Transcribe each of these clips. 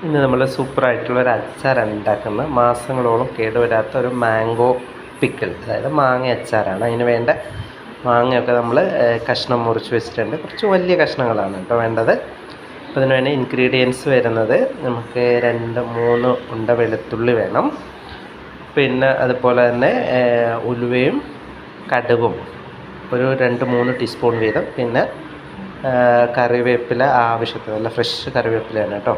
ഇന്ന് നമ്മൾ സൂപ്പറായിട്ടുള്ളൊരു അച്ചാറാണ് ഉണ്ടാക്കുന്നത്. മാസങ്ങളോളം കേടുവരാത്ത ഒരു മാംഗോ പിക്കിൾ, അതായത് മാങ്ങ അച്ചാറാണ്. അതിന് വേണ്ട മാങ്ങയൊക്കെ നമ്മൾ കഷ്ണം മുറിച്ച് വെച്ചിട്ടുണ്ട്. കുറച്ച് വലിയ കഷ്ണങ്ങളാണ് കേട്ടോ വേണ്ടത്. അപ്പോൾ അതിന് വേണ്ട ഇൻഗ്രീഡിയൻസ് വരുന്നത് നമുക്ക് 2-3 ഉണ്ട വെളുത്തുള്ളി വേണം. പിന്നെ അതുപോലെ തന്നെ ഉലുവയും കടുകും ഒരു 2-3 ടീസ്പൂൺ വീതം. പിന്നെ കറിവേപ്പില ആവശ്യത്തിന്, നല്ല ഫ്രഷ് കറിവേപ്പിലയാണ് കേട്ടോ.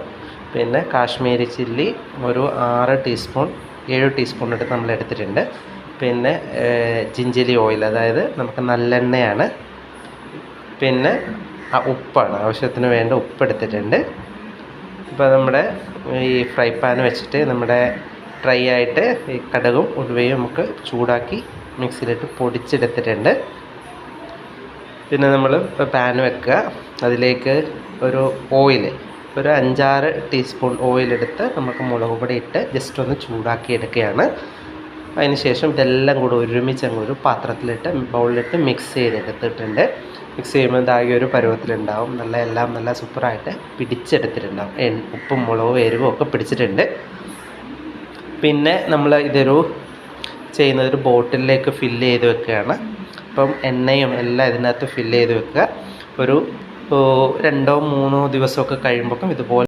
പിന്നെ കാശ്മീരി ചില്ലി ഒരു 7 ടീസ്പൂൺ എടുത്ത് നമ്മൾ എടുത്തിട്ടുണ്ട്. പിന്നെ ജിഞ്ചിലി ഓയിൽ, അതായത് നമുക്ക് നല്ലെണ്ണയാണ്. പിന്നെ ഉപ്പാണ്, ആവശ്യത്തിന് വേണ്ട ഉപ്പ് എടുത്തിട്ടുണ്ട്. ഇപ്പോൾ നമ്മുടെ ഈ ഫ്രൈ പാൻ വെച്ചിട്ട് നമ്മുടെ ഡ്രൈ ആയിട്ട് ഈ കടുകും ഉലുവയും നമുക്ക് ചൂടാക്കി മിക്സിയിലിട്ട് പൊടിച്ചെടുത്തിട്ടുണ്ട്. പിന്നെ നമ്മൾ പാൻ വെക്കുക, അതിലേക്ക് ഒരു ഓയിൽ, ഒരു 5-6 ടീസ്പൂൺ ഓയിലെടുത്ത് നമുക്ക് മുളക് പൊടി ഇട്ട് ജസ്റ്റ് ഒന്ന് ചൂടാക്കി എടുക്കുകയാണ്. അതിന് ശേഷം ഇതെല്ലാം കൂടെ ഒരുമിച്ച് അങ്ങ് ഒരു പാത്രത്തിലിട്ട് ബൗളിലിട്ട് മിക്സ് ചെയ്തെടുത്തിട്ടുണ്ട്. മിക്സ് ചെയ്യുമ്പോൾ ഇതാകെ ഒരു പരുവത്തിലുണ്ടാവും. എല്ലാം നല്ല സൂപ്പറായിട്ട് പിടിച്ചെടുത്തിട്ടുണ്ടാവും. ഉപ്പും മുളകും എരിവും ഒക്കെ പിടിച്ചിട്ടുണ്ട്. പിന്നെ നമ്മൾ ചെയ്യുന്നതൊരു ബോട്ടിലേക്ക് ഫില്ല് ചെയ്ത് വെക്കുകയാണ്. അപ്പം എണ്ണയും എല്ലാം ഇതിനകത്ത് ഫില്ല് ചെയ്ത് വെക്കുക. ഒരു 2-3 ദിവസമൊക്കെ കഴിയുമ്പോഴേക്കും ഇതുപോലെ